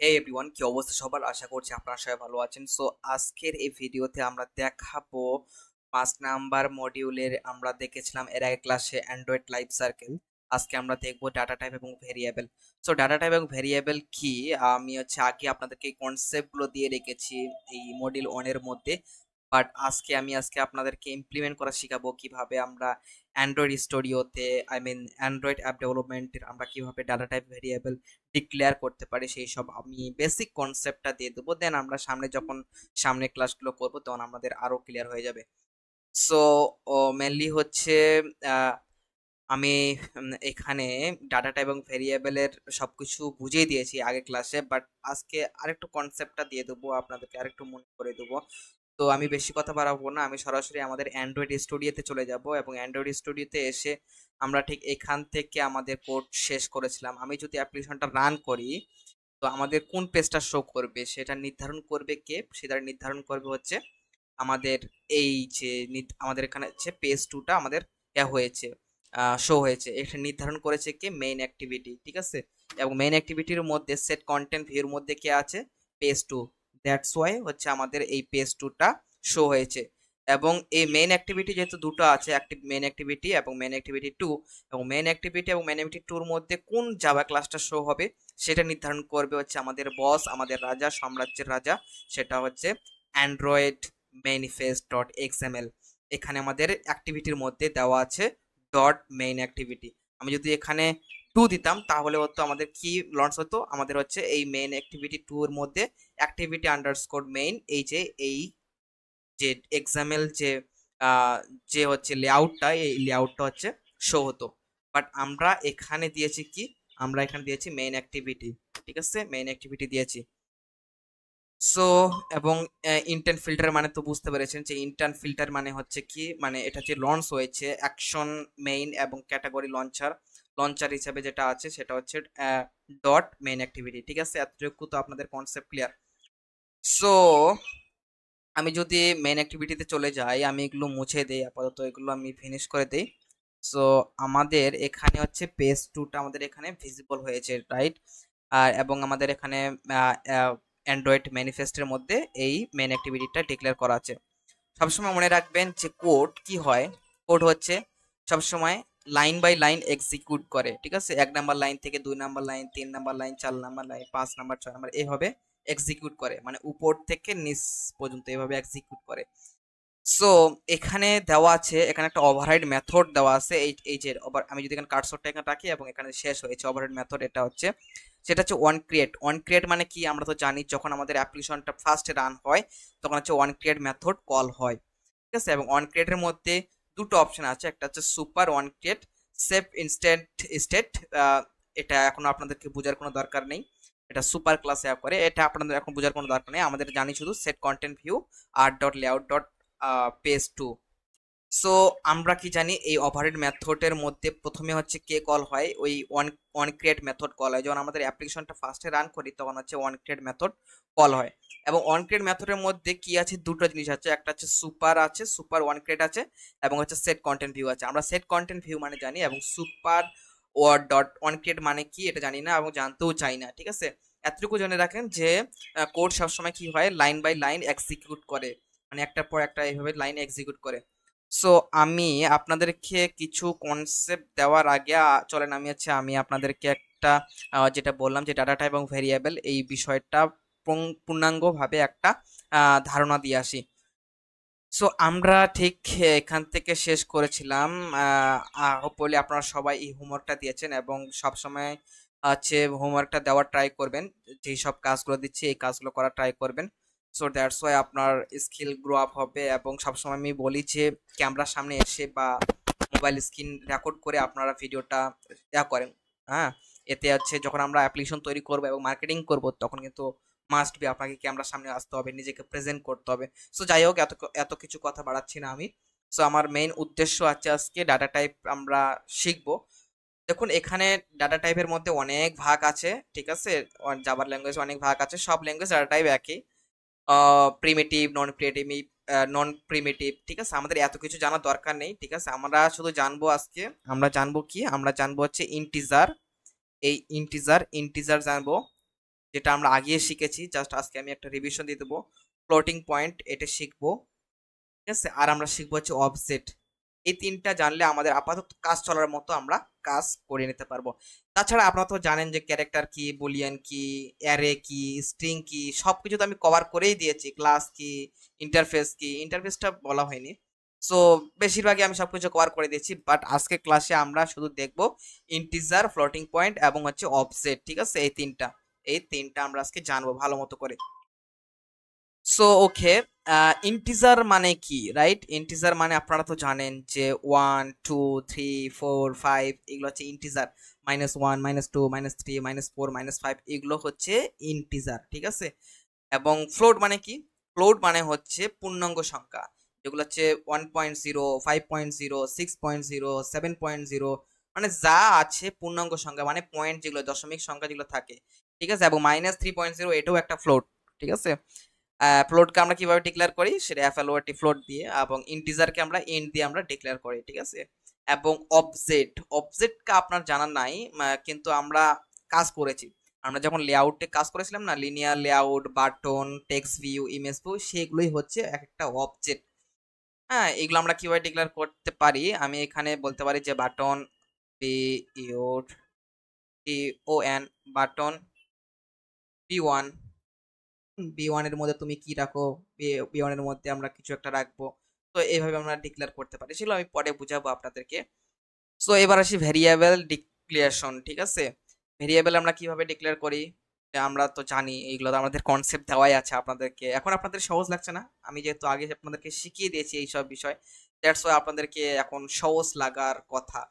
হে everyone, কি অবস্থা সবার? আশা করছি আপনারা সবাই ভালো আছেন। সো আজকের এই ভিডিওতে আমরা দেখাবো 5 নাম্বার মডিউলের আমরা দেখেছিলাম এর আগে ক্লাসে অ্যান্ড্রয়েড লাইফ সার্কেল। আজকে আমরা দেখবো ডাটা টাইপ এবং ভেরিয়েবল। সো ডাটা টাইপ এবং ভেরিয়েবল কি, আমি আগে আপনাদেরকে এই কনসেপ্টগুলো দিয়ে রেখেছি এই মডিউল 1 এর মধ্যে। বাট আজকে আপনাদেরকে ইমপ্লিমেন্ট করা শিখাবো কিভাবে আমরা অ্যান্ড্রয়েড স্টুডিওতে, আই মিন অ্যান্ড্রয়েড অ্যাপ ডেভেলপমেন্টের আমরা কিভাবে ডাটা টাইপ ভেরিয়েবল ডিক্লেয়ার করতে পারি, সেই সব আমি বেসিক কনসেপ্টটা দিয়ে দেবো। দেন আমরা সামনে ক্লাসগুলো করবো, তখন আমাদের আরো ক্লিয়ার হয়ে যাবে। সো মেনলি হচ্ছে আহ, আমি এখানে ডাটা টাইপ এবং ভেরিয়েবলের সবকিছু বুঝিয়ে দিয়েছি আগে ক্লাসে, বাট আজকে আরেকটু কনসেপ্টটা দিয়ে দেবো, আপনাদেরকে আরেকটু মনে করে দেবো। তো আমি বেশি কথা বাড়াবো না, আমি সরাসরি আমাদের অ্যান্ড্রয়েড স্টুডিওতে চলে যাব এবং অ্যান্ড্রয়েড স্টুডিওতে এসে আমরা ঠিক এখান থেকে আমাদের কোড শেষ করেছিলাম। আমি যদি অ্যাপ্লিকেশনটা রান করি, তো আমাদের কোন পেজটা শো করবে সেটা নির্ধারণ করবে কে? সেটা নির্ধারণ করবে হচ্ছে আমাদের এই যে আমাদের এখানে হচ্ছে পেজ টুটা আমাদের হয়েছে, শো হয়েছে, এটা নির্ধারণ করেছে কে? মেইন অ্যাক্টিভিটি, ঠিক আছে। এবং মেইন অ্যাক্টিভিটির মধ্যে সেট কন্টেন্ট ভিউর মধ্যে কে আছে? Page two. দ্যাটস ওয়াই হচ্ছে আমাদের এই পেজ টুটা শো হয়েছে। এবং এই মেইন অ্যাক্টিভিটি যেহেতু দুটো আছে, মেইন অ্যাক্টিভিটি এবং মেইন অ্যাক্টিভিটি টু, এবং মেইন অ্যাক্টিভিটি এবং মেইন অ্যাক্টিভিটি টুর মধ্যে কোন জাভা ক্লাসটা শো হবে সেটা নির্ধারণ করবে হচ্ছে আমাদের বস, আমাদের রাজা, সাম্রাজ্যের রাজা। সেটা হচ্ছে অ্যান্ড্রয়েড manifest ডট এক্সএমএল। এখানে আমাদের অ্যাক্টিভিটির মধ্যে দেওয়া আছে ডট মেইন অ্যাক্টিভিটি। আমি যদি এখানে টু দিতাম তাহলে হতো আমাদের কি লঞ্চ হতো? আমাদের হচ্ছে এই মেইন অ্যাক্টিভিটি টু এর মধ্যে অ্যাক্টিভিটি আন্ডারস্কোর মেইন, এই যে এক্সামেল আহ, যে হচ্ছে লেআউটটা, এই লেআউটটা হচ্ছে শো হতো। বাট আমরা এখানে দিয়েছি কি? আমরা এখানে দিয়েছি মেইন অ্যাক্টিভিটি, ঠিক আছে, মেইন অ্যাক্টিভিটি দিয়েছি। সো এবং ইন্টেন্ট ফিল্টার মানে তো বুঝতে পেরেছেন যে ইন্টেন্ট ফিল্টার মানে হচ্ছে কি, মানে এটা যে লঞ্চ হয়েছে অ্যাকশন মেইন এবং ক্যাটাগরি লঞ্চার, লঞ্চার হিসেবে যেটা আছে সেটা হচ্ছে ডট মেইন অ্যাক্টিভিটি, ঠিক আছে। এতটুকু তো আপনাদের কনসেপ্ট ক্লিয়ার। সো আমি যদি মেইন অ্যাক্টিভিটিতে চলে যাই, আমি এগুলো মুছে দেই, আপাতত এগুলো আমি ফিনিশ করে দেই। সো আমাদের এখানে হচ্ছে পেজ টুটা আমাদের এখানে ভিজিবল হয়েছে, রাইট? আর এবং আমাদের এখানে অ্যান্ড্রয়েড ম্যানিফেস্টের মধ্যে এই মেইন অ্যাক্টিভিটিটা ডিক্লেয়ার করা আছে। সবসময় মনে রাখবেন যে কোড কি হয়, কোড হচ্ছে সবসময় লাইন বাই লাইন এক্সিকিউট করে, ঠিক আছে। 1 নাম্বার লাইন থেকে 2 number line, 3 number line, 4 number line, 5 number, 6 number, এইভাবে এক্সিকিউট করে, মানে উপর থেকে নিচ পর্যন্ত এইভাবে এক্সিকিউট করে। সো এখানে দেওয়া আছে, এখানে একটা ওভাররাইড মেথড দেওয়া আছে। এই যে আমি যদি এখানে কার্সরটা এখানে রাখি এবং এখানে শেষ হয়েছে ওভাররাইড মেথড, এটা হচ্ছে সেটা হচ্ছে ওয়ান ক্রিয়েট। ওয়ান ক্রিয়েট মানে কি? আমরা তো জানি যখন আমাদের অ্যাপ্লিকেশনটা ফার্স্ট রান হয় তখন হচ্ছে ওয়ান ক্রিয়েট মেথড কল হয়, ঠিক আছে। এবং ওয়ান ক্রিয়েটের মধ্যে দুটো অপশন আছে, একটা হচ্ছে super one create, save instant state. এটা এখন আপনাদেরকে বোঝার কোনো দরকার নেই, এটা সুপার ক্লাসে অ্যাপ করে, এটা আপনাদের এখন বোঝার কোনো দরকার নেই। আমাদের জানি শুধু set content view R dot layout dot page two. So আমরা কি জানি এই ওভারহেড মেথডের মধ্যে প্রথমে হচ্ছে কে কল হয়? ওই one one create method call হয়। যখন আমাদের অ্যাপ্লিকেশনটা ফার্স্টে রান করি তখন হচ্ছে ওয়ান ক্রিয়েট মেথড কল হয়। এবং ওয়ান ক্রিয়েট মেথডের মধ্যে কি আছে? দুটো জিনিস আছে, একটা হচ্ছে সুপার আছে, সুপার ওয়ান ক্রিয়েট আছে, এবং হচ্ছে সেট কন্টেন্ট ভিউ আছে। আমরা সেট কন্টেন্ট ভিউ মানে জানি, এবং super word dot one create মানে কি এটা জানি না এবং জানতেও চাই না, ঠিক আছে। এতটুকু জেনে রাখেন যে কোড সবসময় কি হয়? লাইন বাই লাইন এক্সিকিউট করে, মানে একটার পর একটা এইভাবে লাইন এক্সিকিউট করে। সো আমি আপনাদেরকে কিছু কনসেপ্ট দেওয়ার আগে চলেন আমি আপনাদেরকে একটা যেটা বললাম যে ডাটা টাইপ এবং ভেরিয়েবল এই বিষয়টা পূর্ণাঙ্গভাবে একটা ধারণা দিয়ে আসি। সো আমরা ঠিক এখান থেকে শেষ করেছিলাম। হোপফুলি আপনারা সবাই এই হোমওয়ার্কটা দিয়েছেন এবং সব সময় হচ্ছে হোমওয়ার্কটা দেওয়ার ট্রাই করবেন। যেই সব কাজগুলো দিচ্ছি এই কাজগুলো করার ট্রাই করবেন। সো দ্যাটস ওয়াই আপনার স্কিল গ্রো আপ হবে। এবং সবসময় আমি বলি যে ক্যামেরার সামনে এসে বা মোবাইল স্ক্রিন রেকর্ড করে আপনারা ভিডিওটা করেন, হ্যাঁ। এতে হচ্ছে যখন আমরা অ্যাপ্লিকেশন তৈরি করবো এবং মার্কেটিং করব তখন কিন্তু মাস্ট বি আপনাকে ক্যামেরার সামনে আসতে হবে, নিজেকে প্রেজেন্ট করতে হবে। সো যাই হোক, এত এত কিছু কথা বাড়াচ্ছি না আমি। সো আমার মেইন উদ্দেশ্য আছে আজকে ডাটা টাইপ আমরা শিখবো। দেখুন এখানে ডাটা টাইপের মধ্যে অনেক ভাগ আছে, ঠিক আছে। জাভার ল্যাঙ্গুয়েজ অনেক ভাগ আছে, সব ল্যাঙ্গুয়েজ ডাটা টাইপ একই, প্রিমিটিভ, নন প্রিমিটিভ, ঠিক আছে। আমাদের এত কিছু জানার দরকার নেই, ঠিক আছে। আমরা শুধু জানবো আজকে, আমরা জানবো কি? আমরা জানবো হচ্ছে ইন্টিজার, এই ইন্টিজার জানবো, যেটা আমরা আগে শিখেছি, জাস্ট আজকে আমি একটা রিভিশন দিয়ে দেবো। ফ্লোটিং পয়েন্ট এটা শিখবো, ঠিক আছে। আর আমরা শিখবো হচ্ছে অবজেক্ট। এই তিনটা জানলে আমাদের আপাতত কাজ চলার মতো আমরা কাজ করে নিতে পারবো। তাছাড়া আপনারা তো জানেন যে ক্যারেক্টার কি, বুলিয়ান কি, অ্যারে কি, স্ট্রিং কি, সবকিছু তো আমি কভার করেই দিয়েছি। ক্লাস কি, ইন্টারফেস কি, ইন্টারফেসটা বলা হয়নি। সো বেশিরভাগই আমি সবকিছু কভার করে দিয়েছি, বাট আজকে ক্লাসে আমরা শুধু দেখবো ইন্টিজার, ফ্লোটিং পয়েন্ট এবং হচ্ছে অফসেট, ঠিক আছে। এই তিনটা আমরা আজকে জানবো ভালো মতো করে। সো ওকে, ইন্টিজার মানে কি, রাইট? ইন্টিজার মানে আপনারা তো জানেন যে 1 2 3 4 5 এগুলো হচ্ছে ইন্টিজার। -1, -2, -3, -4, -5 এগুলো হচ্ছে ইন্টিজার, ঠিক আছে। এবং ফ্লোট মানে কি? ফ্লোট মানে হচ্ছে পূর্ণাঙ্গ সংখ্যা, যেগুলো হচ্ছে 1.0, 5.0, 6.0, 7.0, মানে যা আছে পূর্ণাঙ্গ সংখ্যা, মানে পয়েন্ট যেগুলো, দশমিক সংখ্যা যেগুলো থাকে, ঠিক আছে। এবং -3.0 এটাও একটা ফ্লোট, ঠিক আছে। ফ্লোটকে আমরা কিভাবে ডিক্লেয়ার করি, সেটা এফএলওটি ফ্লোট দিয়ে, এবং ইন্টিজারকে আমরা ইন্ট দিয়ে আমরা ডিক্লেয়ার করি, ঠিক আছে। এবং অবজেক্টকে আপনার জানা নাই, কিন্তু আমরা কাজ করেছি। আমরা যখন লেআউটে কাজ করেছিলাম না, linear layout, button, text view, image view, সেগুলোই হচ্ছে এক একটা অবজেক্ট। হ্যাঁ, এগুলো আমরা কিভাবে ডিক্লেয়ার করতে পারি, আমি এখানে বলতে পারি যে button B U T O N, button B one. B one এর মধ্যে তুমি কি রাখো, বি1 এর মধ্যে আমরা কিছু একটা রাখবো। তো এইভাবে আমরা ডিক্লেয়ার করতে পারি, সেগুলো আমি পরে বুঝাবো আপনাদেরকে। সো এবার আসি ভেরিয়েবল ডিক্লিয়ারেশন, ঠিক আছে। ভেরিয়েবল আমরা কিভাবে ডিক্লেয়ার করি, আমরা তো জানি, এইগুলো তো আমাদের কনসেপ্ট দেওয়াই আছে আপনাদেরকে। এখন আপনাদের সহজ লাগছে না? আমি যেহেতু আগে আপনাদেরকে শিখিয়ে দিয়েছি এই সব বিষয়, দ্যাটস ওয়াই আপনাদেরকে এখন সহজ লাগার কথা।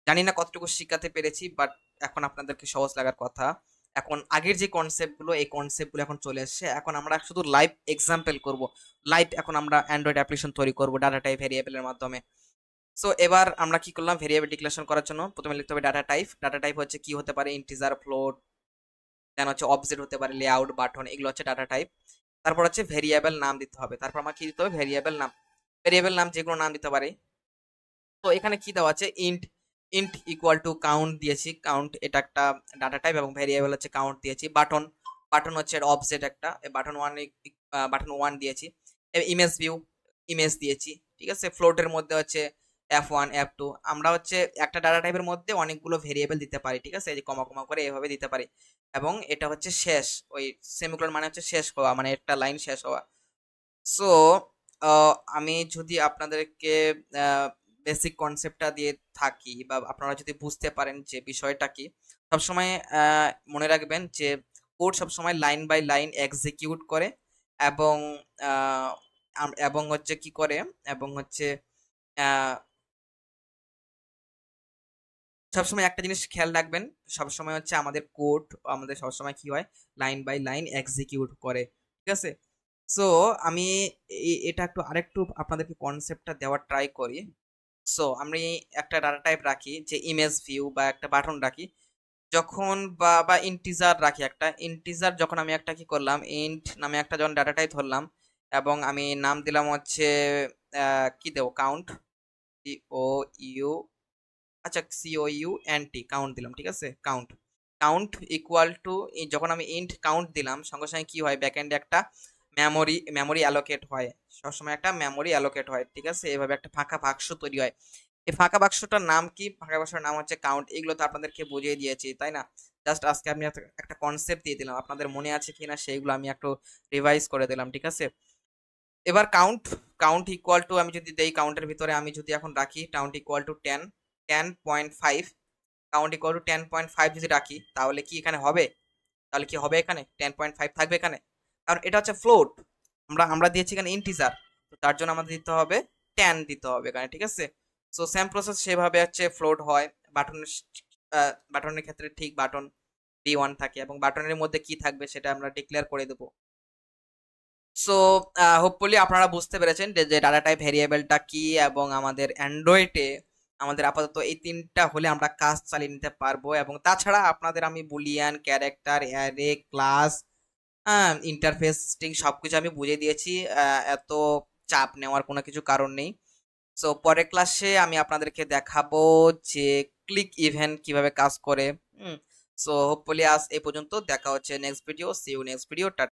জানি না কতটুকু শিখাতে পেরেছি, বাট এখন আপনাদেরকে সহজ লাগার কথা। এখন আগের যে কনসেপ্টগুলো, এই কনসেপ্টগুলো এখন চলে এসেছে। এখন আমরা শুধু লাইভ এক্সাম্পল করব। লাইভ এখন আমরা অ্যান্ড্রয়েড অ্যাপ্লিকেশন তৈরি করব ডাটা টাইপ ভেরিয়েবলের মাধ্যমে। সো এবার আমরা কি করলাম, ভেরিয়েবল ডিক্লারেশন করার জন্য প্রথমে লিখতে হবে ডাটা টাইপ। ডাটা টাইপ হচ্ছে কি হতে পারে, ইন্টিজার, ফ্লোট, দেন হচ্ছে অবজেক্ট হতে পারে, লেআউট, বাটন, এগুলো হচ্ছে ডাটা টাইপ। তারপর হচ্ছে ভেরিয়েবল নাম দিতে হবে। তারপর আমার কি দিতে হবে, ভেরিয়েবল নাম। ভেরিয়েবল নাম যে কোনো নাম দিতে পারে। তো এখানে কি দেওয়া আছে, int int equal to count দিয়েছি। কাউন্ট এটা একটা ডাটা টাইপ, এবং ভেরিয়েবল হচ্ছে কাউন্ট দিয়েছি। বাটন, বাটন হচ্ছে অবজেক্ট একটা, বাটন ওয়ান দিয়েছি। ইমেজ ভিউ, ইমেজ দিয়েছি, ঠিক আছে। ফ্লোটের মধ্যে হচ্ছে F1, F2। আমরা হচ্ছে একটা ডাটা টাইপের মধ্যে অনেকগুলো ভেরিয়েবল দিতে পারি, ঠিক আছে, এই যে কমা কমা করে এভাবে দিতে পারি। এবং এটা হচ্ছে শেষ, ওই সেমিকোলন মানে হচ্ছে শেষ হওয়া, মানে একটা লাইন শেষ হওয়া। সো আমি যদি আপনাদেরকে বেসিক কনসেপ্টটা দিয়ে থাকি, বা আপনারা যদি বুঝতে পারেন যে বিষয়টা কি, সবসময় মনে রাখবেন যে কোড সবসময় লাইন বাই লাইন এক্সিকিউট করে। এবং আহ, এবং হচ্ছে কি করে, এবং হচ্ছে আহ, সবসময় একটা জিনিস খেয়াল রাখবেন, সবসময় হচ্ছে আমাদের কোড, আমাদের সবসময় কি হয়, লাইন বাই লাইন এক্সিকিউট করে, ঠিক আছে। সো আমি এটা একটু আরেকটু আপনাদেরকে কনসেপ্টটা দেওয়ার ট্রাই করি। সো আমি একটা ডাটা টাইপ রাখি, যে ইমেজ ভিউ, বা একটা বাটন রাখি, যখন বা ইন্টিজার রাখি, একটা ইন্টিজার যখন আমি একটা কি করলাম, ইন্ট নামে একটা যখন ডাটা টাইপ ধরলাম, এবং আমি নাম দিলাম হচ্ছে কি দেবো, কাউন্ট, ও ইউ, আচ্ছা COUNT, কাউন্ট দিলাম, ঠিক আছে। কাউন্ট, কাউন্ট ইকুয়াল টু, যখন আমি ইন্ট কাউন্ট দিলাম, সঙ্গে সঙ্গে কি হয়, ব্যাকএন্ডে একটা মেমোরি অ্যালোকেট হয়। সবসময় একটা মেমোরি অ্যালোকেট হয়, ঠিক আছে। এভাবে একটা ফাঁকা বাক্স তৈরি হয়। এই ফাঁকা বাক্সটার নাম কি, ফাঁকা বাক্সটার নাম হচ্ছে কাউন্ট। এগুলো তো আপনাদেরকে বুঝিয়ে দিয়েছি, তাই না? জাস্ট আজকে আমি একটা কনসেপ্ট দিয়ে দিলাম, আপনাদের মনে আছে কিনা সেইগুলো আমি একটু রিভাইজ করে দিলাম, ঠিক আছে। এবার কাউন্ট, কাউন্ট ইকুয়াল টু, আমি যদি দেই কাউন্টের ভিতরে আমি যদি এখন রাখি count equal to 10.5, count equal to 10.5 যদি রাখি, তাহলে কি এখানে হবে, তাহলে কি হবে, এখানে 10.5 থাকবে এখানে, কারণ এটা হচ্ছে ফ্লোট। আমরা দিয়েছি এখানে ইন্টিজার, তো তার জন্য আমাদের দিতে হবে 10 দিতে হবে এখানে, ঠিক আছে। সো সেম প্রসেস সেভাবে হচ্ছে ফ্লোট হয়। বাটনের বাটনের ক্ষেত্রে ঠিক বাটন B1 থাকে, এবং বাটনের মধ্যে কি থাকবে সেটা আমরা ডিক্লেয়ার করে দেবো। সো হোপফুলি আপনারা বুঝতে পেরেছেন যে ডাটা টাইপ ভেরিয়েবলটা কি, এবং আমাদের অ্যান্ড্রয়েডে আমাদের আপাতত এই তিনটা হলে আমরা কাজ চালিয়ে নিতে পারবো। এবং তাছাড়া আপনাদের আমি Boolean, character, array, class, interface, string সবকিছু আমি বুঝিয়ে দিয়েছি। এত চাপ নেওয়ার কোনো কিছু কারণ নেই। সো পরের ক্লাসে আমি আপনাদেরকে দেখাবো যে ক্লিক ইভেন্ট কিভাবে কাজ করে। সো হোপফুলি আজ এই পর্যন্ত, দেখা হচ্ছে next video, see you next video.